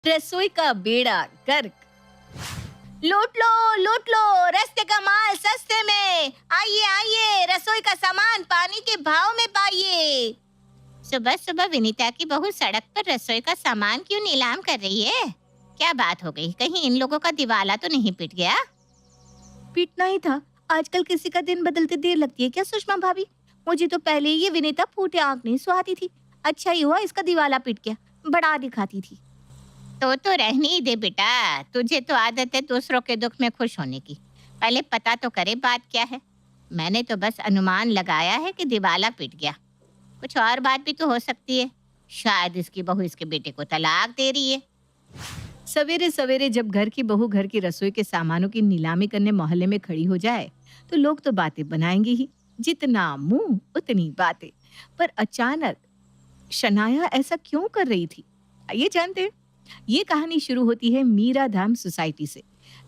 रसोई का बेड़ा गर्क। लूट लो रास्ते का माल सस्ते में। आइए आइए, रसोई का सामान पानी के भाव में पाइए। सुबह सुबह विनीता की बहू सड़क पर रसोई का सामान क्यों नीलाम कर रही है? क्या बात हो गई? कहीं इन लोगों का दिवाला तो नहीं पिट गया? पीटना ही था। आजकल किसी का दिन बदलते देर लगती है क्या सुषमा भाभी? मुझे तो पहले ये विनीता फूटे आंख नहीं सुहाती थी। अच्छा ही हुआ इसका दिवाला पिट गया, बड़ा दिखाती थी। तो रहने ही दे बेटा, तुझे तो आदत है दूसरों के दुख में खुश होने की। पहले पता तो करे बात क्या है। मैंने तो बस अनुमान लगाया है कि दिवाला पिट गया। कुछ और बात भी तो हो सकती है। शायद इसकी बहू इसके बेटे को तलाक दे रही है। सवेरे सवेरे जब घर की बहू घर की रसोई के सामानों की नीलामी करने मोहल्ले में खड़ी हो जाए तो लोग तो बातें बनाएंगे ही। जितना मुंह उतनी बातें। पर अचानक शनाया ऐसा क्यों कर रही थी, आइए जानते हैं। ये कहानी शुरू होती है मीरा धाम सोसाइटी से,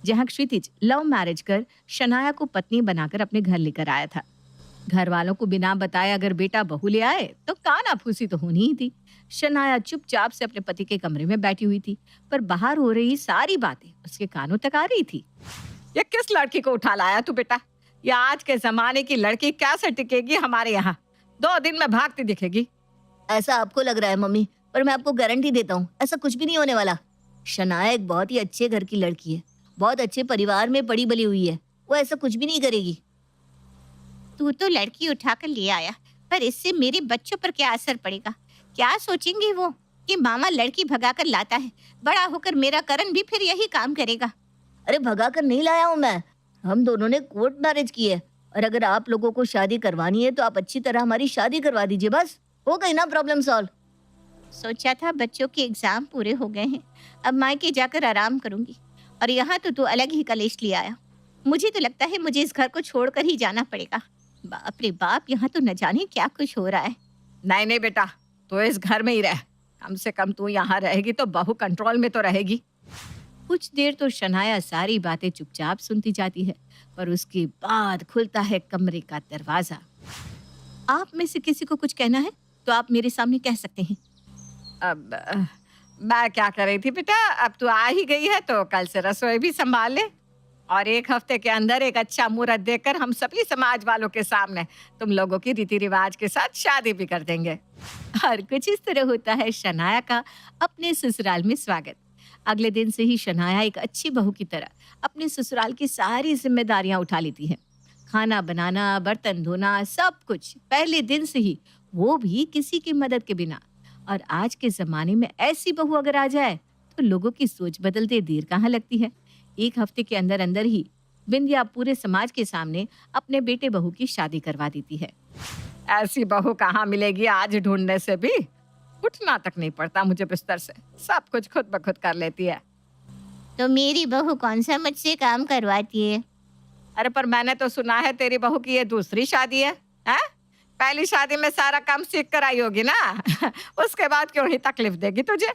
जहां क्षितिज लव मैरिज कर शनाया को पत्नी बनाकर अपने घर लेकर आया था। घर वालों को बिना बताए अगर बेटा बहू ले आए तो कानाफूसी तो होनी ही थी। शनाया चुपचाप से अपने पति के कमरे में बैठी हुई थी, पर बाहर हो रही सारी बातें उसके कानों तक आ रही थी। ये किस लड़की को उठा लाया तू बेटा? ये आज के जमाने की लड़की कैसे टिकेगी हमारे यहाँ? 2 दिन में भागती दिखेगी। ऐसा आपको लग रहा है मम्मी, पर मैं आपको गारंटी देता हूँ ऐसा कुछ भी नहीं होने वाला। शनाया एक बहुत ही अच्छे घर की लड़की है, बहुत अच्छे परिवार में पड़ी बली हुई है। वो ऐसा कुछ भी नहीं करेगी। तू तो लड़की उठाकर ले आया, पर इससे मेरे बच्चों पर क्या असर पड़ेगा? क्या सोचेंगे वो कि मामा लड़की भगाकर लाता है? बड़ा होकर मेरा करण भी फिर यही काम करेगा। अरे भगा कर नहीं लाया हूँ मैं, हम दोनों ने कोर्ट मैरिज की है। और अगर आप लोगों को शादी करवानी है तो आप अच्छी तरह हमारी शादी करवा दीजिए, बस हो गई ना प्रॉब्लम सॉल्व। सोचा था बच्चों के एग्जाम पूरे हो गए हैं, अब मायके जाकर आराम करूंगी, और यहाँ तो तू अलग ही कलेश ले आया। मुझे तो लगता है मुझे इस घर को छोड़कर ही जाना पड़ेगा। बाप रे बाप, यहाँ तो न जाने क्या कुछ हो रहा है। नहीं नहीं बेटा, तो इस घर में ही रह। कम से कम तू यहाँ रहेगी तो बहू कंट्रोल में तो रहेगी। कुछ देर तो शनाया सारी बातें चुपचाप सुनती जाती है, पर उसके बाद खुलता है कमरे का दरवाजा। आप में से किसी को कुछ कहना है तो आप मेरे सामने कह सकते हैं। अब मैं क्या कर रही थी बेटा, अब तू आ ही गई है तो कल से रसोई भी संभाल ले, और 1 हफ्ते के अंदर एक अच्छा मुहूर्त देखकर हम सभी समाज वालों के सामने तुम लोगों की रीति रिवाज के साथ शादी भी कर देंगे। और कुछ इस तरह होता है शनाया का अपने ससुराल में स्वागत। अगले दिन से ही शनाया एक अच्छी बहू की तरह अपने ससुराल की सारी जिम्मेदारियां उठा लेती है। खाना बनाना, बर्तन धोना, सब कुछ पहले दिन से ही, वो भी किसी की मदद के बिना। और आज के जमाने में ऐसी बहू अगर आ जाए तो लोगों की सोच बदलते देर कहाँ लगती है। 1 हफ्ते के अंदर अंदर ही बिंदिया पूरे समाज के सामने अपने बेटे बहू की शादी करवा देती है। ऐसी बहू कहाँ मिलेगी आज ढूंढने से भी? उठना तक नहीं पड़ता मुझे बिस्तर से, सब कुछ खुद ब खुद कर लेती है। तो मेरी बहू कौन सा मुझसे काम करवाती है? अरे पर मैंने तो सुना है तेरी बहू की ये दूसरी शादी है, हैं? पहली शादी में सारा काम सीख कर आई होगी ना। उसके बाद क्यों ही तकलीफ देगी तुझे?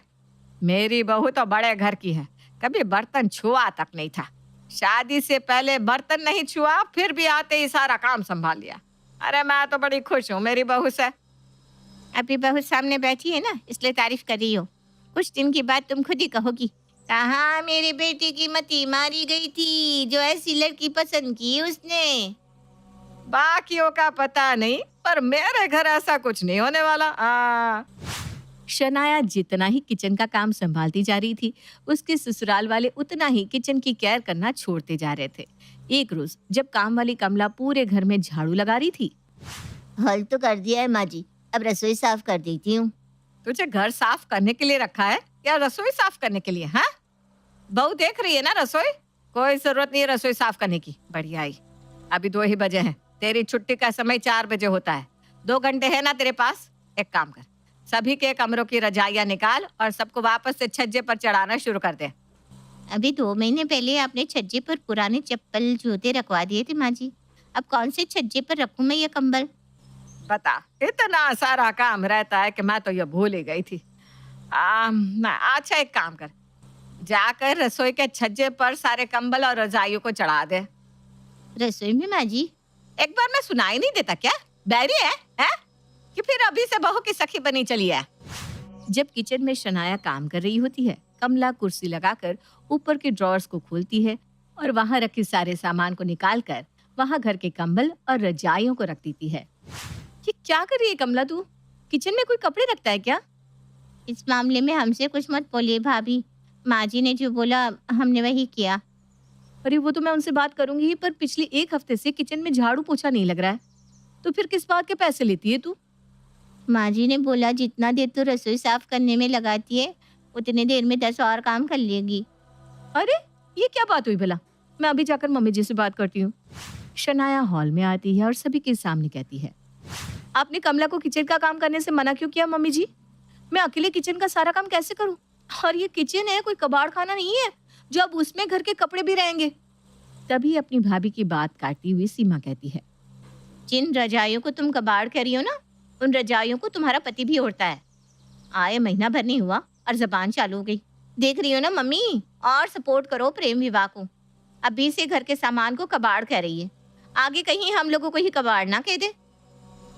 मेरी बहू तो बड़े घर की है, कभी बर्तन छुआ तक नहीं था। शादी से पहले बर्तन नहीं छुआ, फिर भी आते ही सारा काम संभाल लिया। अरे मैं तो बड़ी खुश हूँ मेरी बहू से। अभी बहू सामने बैठी है ना, इसलिए तारीफ कर रही हो। कुछ दिन के बाद तुम खुद ही कहोगी, कहाँ मेरे बेटे की मती मारी गई थी जो ऐसी लड़की पसंद की उसने। बाकियों का पता नहीं, पर मेरे घर ऐसा कुछ नहीं होने वाला। शनाया जितना ही किचन का काम संभालती जा रही थी, उसके ससुराल वाले उतना ही किचन की केयर करना छोड़ते जा रहे थे। एक रोज जब काम वाली कमला पूरे घर में झाड़ू लगा रही थी। हल तो कर दिया है माँ जी, अब रसोई साफ कर देती हूँ। तुझे घर साफ करने के लिए रखा है या रसोई साफ करने के लिए? हाँ, बहू देख रही है ना रसोई, कोई जरूरत नहीं है रसोई साफ करने की। बढ़िया आई, अभी 2 ही बजे हैं, तेरी छुट्टी का समय 4 बजे होता है। 2 घंटे है ना तेरे पास। एक काम कर, सभी के कमरों की रजाइयां निकाल और सबको वापस से छज्जे पर चढ़ाना शुरू कर दे। अभी 2 महीने पहले आपने छज्जे पर पुराने चप्पल जूते रखवा दिए थे माँ जी, अब कौन से छज्जे पर रखूं मैं ये कंबल? बता, इतना सारा काम रहता है कि मैं तो ये भूल ही गई थी। अच्छा एक काम कर, जाकर रसोई के छज्जे पर सारे कंबल और रजाइयों को चढ़ा दे। रसोई में माँ जी? एक बार में सुनाई नहीं देता क्या? बैरी है कि फिर अभी से बहू की सखी बनी चली है? जब किचन में शनाया काम कर रही होती है कमला कुर्सी लगाकर ऊपर के ड्रॉर्स को खोलती है और वहां रखे सारे सामान को निकालकर वहां घर के कंबल और रजाइयों को रख देती है। ये क्या कर रही है कमला तू? किचन में कोई कपड़े रखता है क्या? इस मामले में हमसे कुछ मत बोलिए भाभी। माँ जी ने जो बोला हमने वही किया। अरे वो तो मैं उनसे बात करूंगी ही, पर पिछले 1 हफ्ते से किचन में झाड़ू पोछा नहीं लग रहा है। तो फिर किस बात के पैसे लेती है तू? माँ जी ने बोला जितना देर तू रसोई साफ करने में लगाती है उतनी देर में 10 और काम कर लेगी। अरे ये क्या बात हुई भला? मैं अभी जाकर मम्मी जी से बात करती हूँ। शनाया हॉल में आती है और सभी के सामने कहती है, आपने कमला को किचन का काम करने से मना क्यों किया मम्मी जी? मैं अकेले किचन का सारा काम कैसे करूं? और ये किचन है, कोई कबाड़ खाना नहीं है जो अब उसमें घर के कपड़े भी रहेंगे। तभी अपनी भाभी की बात काटती हुई सीमा कहती है, जिन रजाइयों को तुम कबाड़ कर रही हो ना, उन रजाइयों को तुम्हारा पति भी ओढ़ता है। आए महीना भर नहीं हुआ और जबान चालू हो गई। देख रही हो ना मम्मी, और सपोर्ट करो प्रेम विवाह को। अभी से घर के सामान को कबाड़ कह रही है, आगे कहीं हम लोगों को ही कबाड़ ना कह दे।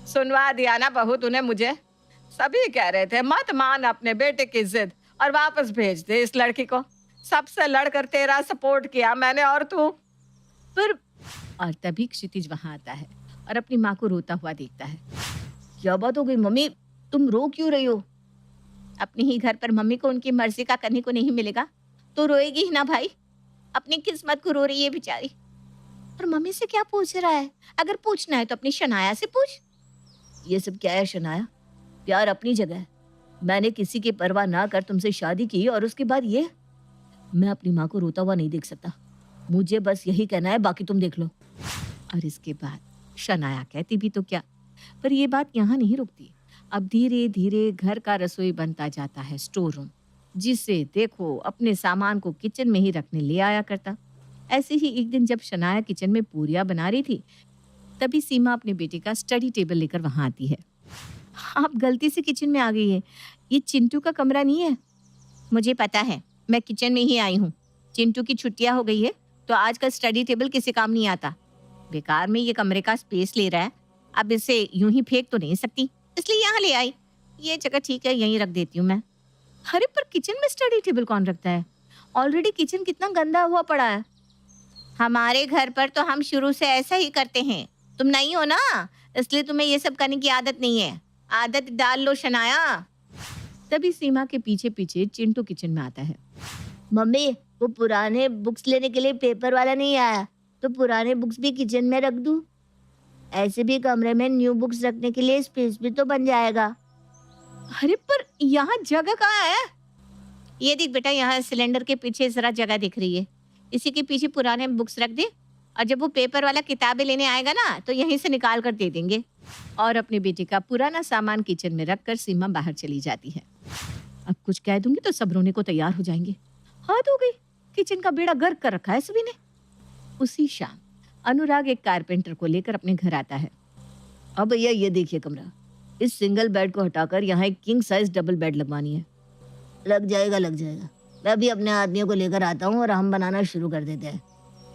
सुनवा दिया ना बहू तूने मुझे। सभी कह रहे थे मत मान अपने बेटे की जिद और वापस भेज दे इस लड़की को। सबसे लड़कर तेरा सपोर्ट किया मैंने और तू। पर और तभी क्षितिज वहां आता है और अपनी माँ को रोता हुआ देखता है। क्या बात हो गई मम्मी, तुम रो क्यों रही हो? अपने ही घर पर मम्मी को उनकी मर्जी का करने को नहीं मिलेगा तो रोएगी ही ना भाई। अपनी किस्मत को रो रही है बेचारी। पर मम्मी से क्या पूछ रहा है? अगर पूछना है तो अपनी शनाया से पूछ। ये सब क्या है शनाया? प्यार अपनी जगह है। मैंने किसी की परवाह ना कर तुमसे शादी की और उसके बाद ये। मैं अपनी माँ को रोता हुआ नहीं देख सकता। मुझे बस यही कहना है, बाकी तुम देख लो। और इसके बाद शनाया कहती भी तो क्या, पर ये बात यहाँ नहीं रुकती। अब धीरे धीरे घर का रसोई बनता जाता है स्टोर रूम, जिसे देखो अपने सामान को किचन में ही रखने ले आया करता। ऐसे ही एक दिन जब शनाया किचन में पूरियां बना रही थी, तभी सीमा अपने बेटे का स्टडी टेबल लेकर वहां आती है। आप गलती से किचन में आ गई है, ये चिंटू का कमरा नहीं है। मुझे पता है, मैं किचन में ही आई हूँ। चिंटू की छुट्टियां हो गई है तो आज का स्टडी टेबल किसी काम नहीं आता। बेकार में ये कमरे का स्पेस ले रहा है। अब इसे यूं ही फेंक तो नहीं सकती, इसलिए यहाँ ले आई। ये जगह ठीक है, यहीं रख देती हूँ मैं। अरे पर किचन में स्टडी टेबल कौन रखता है? ऑलरेडी किचन कितना गंदा हुआ पड़ा है। हमारे घर पर तो हम शुरू से ऐसा ही करते हैं। तुम नहीं हो ना, इसलिए तुम्हें ये सब करने की आदत नहीं है। आदत डाल लो शनाया। तभी सीमा के पीछे पीछे चिंटू किचन में आता है। मम्मी, वो पुराने बुक्स लेने के लिए पेपर वाला नहीं आया, तो पुराने बुक्स भी किचन में रख दूं? ऐसे भी कमरे में न्यू बुक्स रखने के लिए स्पेस भी तो बन जाएगा। अरे पर यहाँ जगह कहाँ है? ये देख बेटा, यहाँ सिलेंडर के पीछे जरा जगह दिख रही है, इसी के पीछे पुराने बुक्स रख दे। और जब वो पेपर वाला किताबें लेने आएगा ना तो यहीं से निकाल कर दे देंगे। और अपने बेटे का पुराना सामान किचन में रखकर सीमा बाहर चली जाती है। अब कुछ कह दूंगी तो सब रोने को तैयार हो जाएंगे। हद हो गई, किचन का बेड़ा गर्क कर रखा है सभी ने। उसी शाम अनुराग एक कारपेंटर को लेकर अपने घर आता है। अब भैया ये देखिए कमरा, इस सिंगल बेड को हटाकर यहाँ एक किंग साइज डबल बेड लगवानी है। लग जाएगा, लग जाएगा। मैं भी अपने आदमियों को लेकर आता हूँ और हम बनाना शुरू कर देते हैं।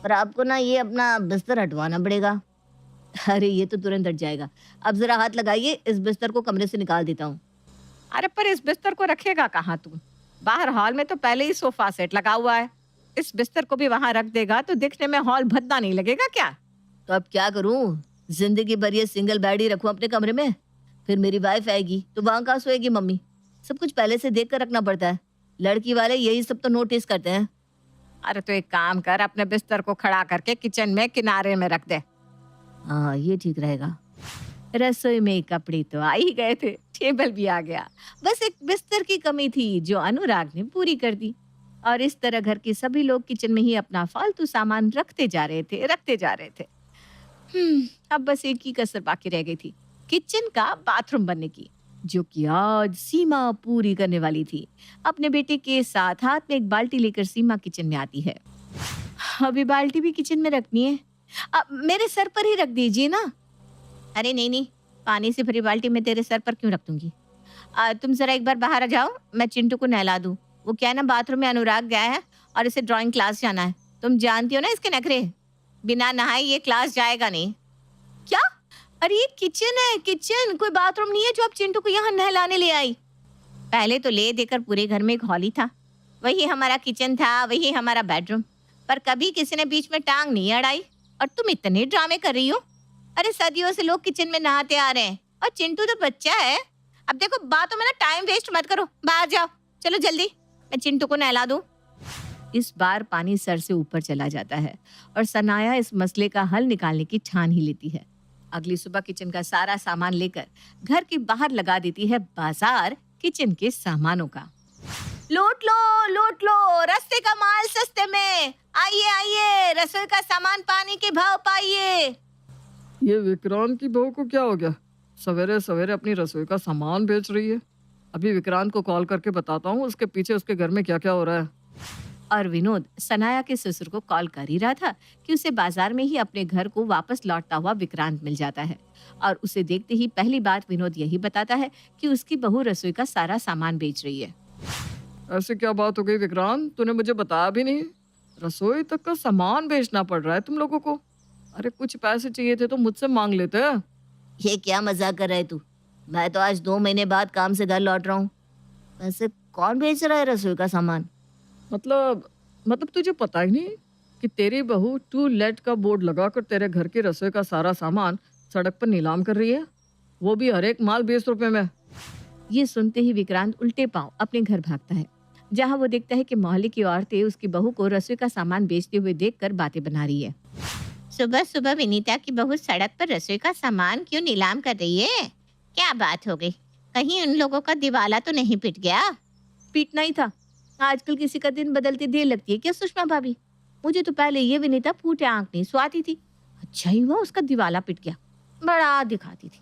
पर आपको ना ये अपना बिस्तर हटवाना पड़ेगा। अरे ये तो तुरंत हट जाएगा। अब जरा हाथ लगाइए, इस बिस्तर को कमरे से निकाल देता हूँ। अरे पर इस बिस्तर को रखेगा कहाँ तू? बाहर हॉल में तो पहले ही सोफा सेट लगा हुआ है। इस बिस्तर को भी वहां रख देगा तो दिखने में हॉल भद्दा नहीं लगेगा क्या? तो अब क्या करूँ? जिंदगी भर ये सिंगल बेड ही रखूँ अपने कमरे में? फिर मेरी वाइफ आएगी तो वहां कहाँ सोएगी मम्मी? सब कुछ पहले से देख कर रखना पड़ता है। लड़की वाले यही सब तो नोटिस करते हैं। अरे तो एक काम कर, अपने बिस्तर को खड़ा करके किचन में किनारे में रख दे। हाँ, ये ठीक रहेगा। रसोई में कपड़े तो आ ही गए थे, टेबल भी आ गया। बस एक बिस्तर की कमी थी जो अनुराग ने पूरी कर दी। और इस तरह घर के सभी लोग किचन में ही अपना फालतू सामान रखते जा रहे थे। अब बस एक ही कसर बाकी रह गई थी, किचन का बाथरूम बनने की, जो कि आज सीमा पूरी करने वाली थी। अपने बेटे के साथ हाथ में एक बाल्टी लेकर सीमा किचन में आती है। अभी बाल्टी भी किचन में रखनी है? मेरे सर पर ही रख दीजिए ना। अरे नहीं, पानी से भरी बाल्टी में तेरे सर पर क्यों रख दूंगी? तुम जरा एक बार बाहर आ जाओ, मैं चिंटू को नहला दूं। वो क्या है ना, बाथरूम में अनुराग गया है और इसे ड्राइंग क्लास जाना है। तुम जानती हो ना इसके नखरे, बिना नहाए ये क्लास जाएगा नहीं। क्या? अरे ये किचन है, किचन, कोई बाथरूम नहीं है जो आप चिंटू को यहाँ नहलाने ले आई। पहले तो ले देकर पूरे घर में एक हॉल ही था, वही हमारा किचन था, वही हमारा बेडरूम, पर कभी किसी ने बीच में टांग नहीं अड़ाई। और तुम इतने ड्रामे कर रही हो। अरे सदियों से लोग किचन में नहाते आ रहे हैं और चिंटू तो बच्चा है। अब देखो, बातों में ना टाइम वेस्ट मत करो, बाहर जाओ, चलो जल्दी, मैं चिंटू को नहला दूं। इस बार पानी सर से ऊपर चला जाता है और सनाया इस मसले का हल निकालने की ठान ही लेती है। अगली सुबह किचन का सारा सामान लेकर घर के बाहर लगा देती है बाजार किचन के सामानों का। लूट लो, रास्ते का माल सस्ते में, आइए आइए, रसोई का सामान पानी के भाव पाइए। ये विक्रांत की बहू को क्या हो गया? सवेरे सवेरे अपनी रसोई का सामान बेच रही है। अभी विक्रांत को कॉल करके बताता हूँ उसके पीछे उसके घर में क्या क्या हो रहा है। और विनोद सनाया के ससुर को कॉल कर ही रहा था कि उसे बाजार में ही अपने घर को वापस लौटता हुआ विक्रांत मिल जाता है। और उसे देखते ही पहली बात विनोद यही बताता है कि उसकी बहू रसोई का सारा सामान बेच रही है। ऐसे क्या बात हो गई विक्रांत? तूने मुझे बताया भी नहीं। रसोई तक का सामान बेचना पड़ रहा है तुम लोगों को। अरे कुछ पैसे चाहिए थे तो मुझसे मांग लेते हैं। ये क्या मजाक कर रहा है तू? मैं तो आज 2 महीने बाद काम से घर लौट रहा हूँ। वैसे कौन बेच रहा है रसोई का सामान? मतलब तुझे पता ही नहीं कि तेरी बहू टू लेट का बोर्ड लगाकर तेरे घर की रसोई का सारा सामान सड़क पर नीलाम कर रही है, वो भी हर एक माल 20 रुपए में। ये सुनते ही विक्रांत उल्टे पांव अपने घर भागता है, जहां वो देखता है कि मोहल्ले की औरतें उसकी बहू को रसोई का सामान बेचते हुए देखकर बातें बना रही है। सुबह सुबह विनीता की बहू सड़क पर रसोई का सामान क्यों नीलाम कर रही है? क्या बात हो गई? कहीं उन लोगों का दिवाला तो नहीं पिट गया? पीटना ही था। आजकल किसी का दिन बदलते देर लगती है क्या सुषमा भाभी? मुझे तो पहले ये विनीता फूटे आंख नहीं स्वाती थी। अच्छा ही हुआ उसका दिवाला पिट गया, बड़ा दिखाती थी।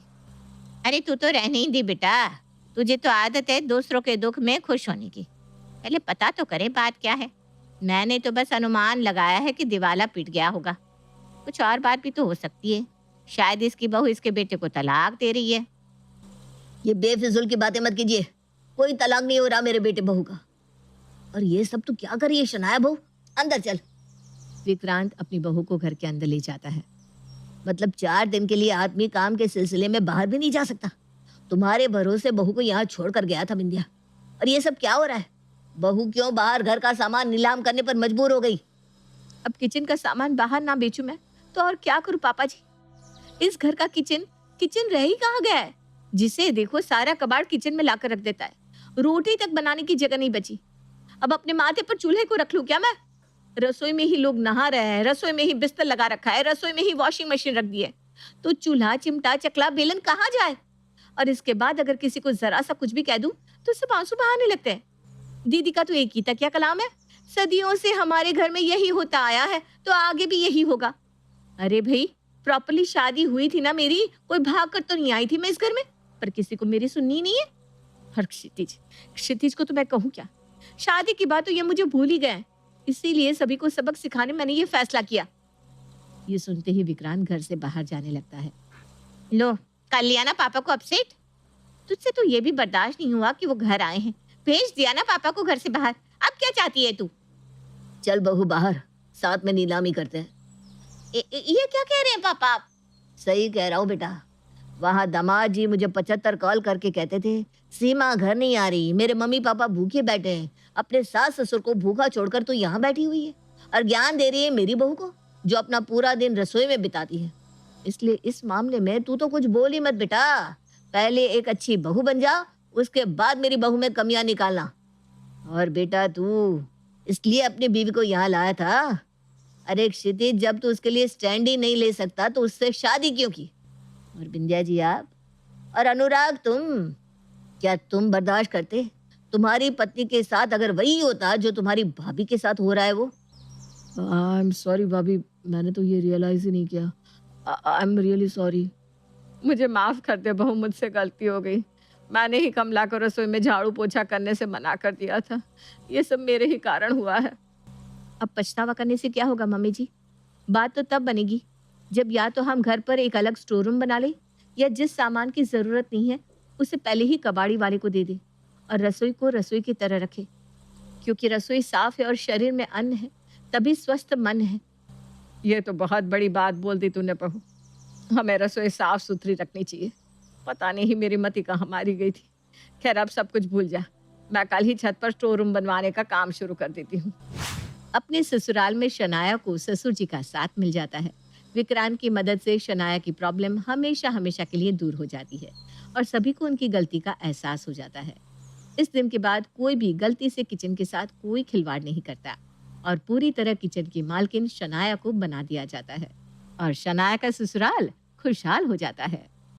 अरे तू तो रहने ही दी बेटा, तुझे तो आदत है दूसरों के दुख में खुश होने की। पहले पता तो करे बात क्या है। मैंने तो बस अनुमान लगाया है कि दिवाला पिट गया होगा। कुछ और बात भी तो हो सकती है। शायद इसकी बहू इसके बेटे को तलाक दे रही है। ये बेफिजूल की बातें मत कीजिए। कोई तलाक नहीं हो रहा मेरे बेटे बहू का। और ये सब तो क्या कर रही है शनाया बहू? अंदर चल। विक्रांत अपनी बहू को घर के अंदर ले जाता है। मतलब 4 दिन के लिए आदमी काम के सिलसिले में बाहर भी नहीं जा सकता? तुम्हारे भरोसे बहू को यहाँ छोड़ कर गया था बिंदिया, और ये सब क्या हो रहा है? बहू क्यों बाहर घर का सामान नीलाम करने पर मजबूर हो गई? अब किचन का सामान बाहर ना बेचूं मैं तो और क्या करूं पापा जी? इस घर का किचन रह ही कहाँ गया है? जिसे देखो सारा कबाड़ किचन में लाकर रख देता है। रोटी तक बनाने की जगह नहीं बची। अब अपने माथे पर चूल्हे को रख लूं क्या मैं? रसोई में ही लोग नहा रहे हैं, रसोई में ही बिस्तर लगा रखा है, रसोई में ही वॉशिंग मशीन रख दी है, तो चूल्हा चिमटा चकला बेलन कहाँ जाए? और इसके बाद अगर किसी को जरा सा कुछ भी कह दूं तो सब आंसू बहाने लगते हैं। दीदी का तो एक ही तकिया कलाम है, सदियों से हमारे घर में यही होता आया है, तो आगे भी यही होगा। अरे भाई, प्रॉपरली शादी हुई थी ना मेरी, कोई भाग कर तो नहीं आई थी मैं इस घर में, पर किसी को मेरी सुननी नहीं है। और क्षितिज को तो मैं कहूँ क्या? शादी की बात तो ये मुझे भूल ही गए, इसीलिए सभी को सबक सिखाने मैंने ये फैसला किया। ये सुनते ही विक्रांत घर से बाहर जाने लगता है। लो, कर लिया ना पापा को अपसेट? तुझसे तो ये भी बर्दाश्त नहीं हुआ कि वो घर आए हैं। भेज दिया ना पापा को घर से बाहर। अब क्या चाहती है तू? चल बहू बाहर, साथ में नीलामी करते हैं। ये क्या कह रहे हैं पापा आप? सही कह रहा हूँ बेटा। वहाँ दामाद जी मुझे 75 कॉल करके कहते थे, सीमा घर नहीं आ रही, मेरे मम्मी पापा भूखे बैठे हैं, अपने सास ससुर को भूखा छोड़कर तू यहाँ बैठी हुई है और ज्ञान दे रही है मेरी बहू को, जो अपना पूरा दिन रसोई में बिताती है। इसलिए इस मामले में तू तो कुछ बोल ही मत बेटा। पहले एक अच्छी बहू बन जा, उसके बाद मेरी बहू में कमियां निकालना। और बेटा तू इसलिए अपनी बीवी को यहाँ लाया था? अरे क्षितिज, जब तू उसके लिए स्टैंड ही नहीं ले सकता तो उससे शादी क्यों की? और बिंदिया जी आप और अनुराग, क्या तुम बर्दाश्त करते? तुम्हारी पत्नी के साथ अगर वही होता जो तुम्हारी भाभी के साथ हो रहा है वो? आई एम सॉरी भाभी, मैंने तो ये रियलाइज ही नहीं किया। I am really sorry. मुझे माफ कर दे बहू, मुझसे गलती हो गई। मैंने ही कमला को रसोई में झाड़ू पोछा करने से मना कर दिया था। ये सब मेरे ही कारण हुआ है। अब पछतावा करने से क्या होगा मम्मी जी? बात तो तब बनेगी जब या तो हम घर पर एक अलग स्टोर रूम बना ले, या जिस सामान की जरूरत नहीं है उसे पहले ही कबाड़ी वाले को दे दे और रसोई को रसोई की तरह रखे। क्योंकि रसोई साफ है और शरीर में अन्न है, तभी स्वस्थ मन है। ये तो बहुत बड़ी बात बोल दी तूने बहू। हमें रसोई साफ सुथरी रखनी चाहिए। पता नहीं मेरी मति कहाँ मारी गई थी। खैर अब सब कुछ भूल जा। मैं कल ही छत पर स्टोर रूम बनवाने का काम शुरू कर देती हूँ। अपने ससुराल में शनाया को ससुर जी का साथ मिल जाता है। विक्रांत की मदद से शनाया की प्रॉब्लम हमेशा हमेशा के लिए दूर हो जाती है और सभी को उनकी गलती का एहसास हो जाता है। इस दिन के बाद कोई भी गलती से किचन के साथ कोई खिलवाड़ नहीं करता और पूरी तरह किचन की मालकिन शनाया को बना दिया जाता है और शनाया का ससुराल खुशहाल हो जाता है।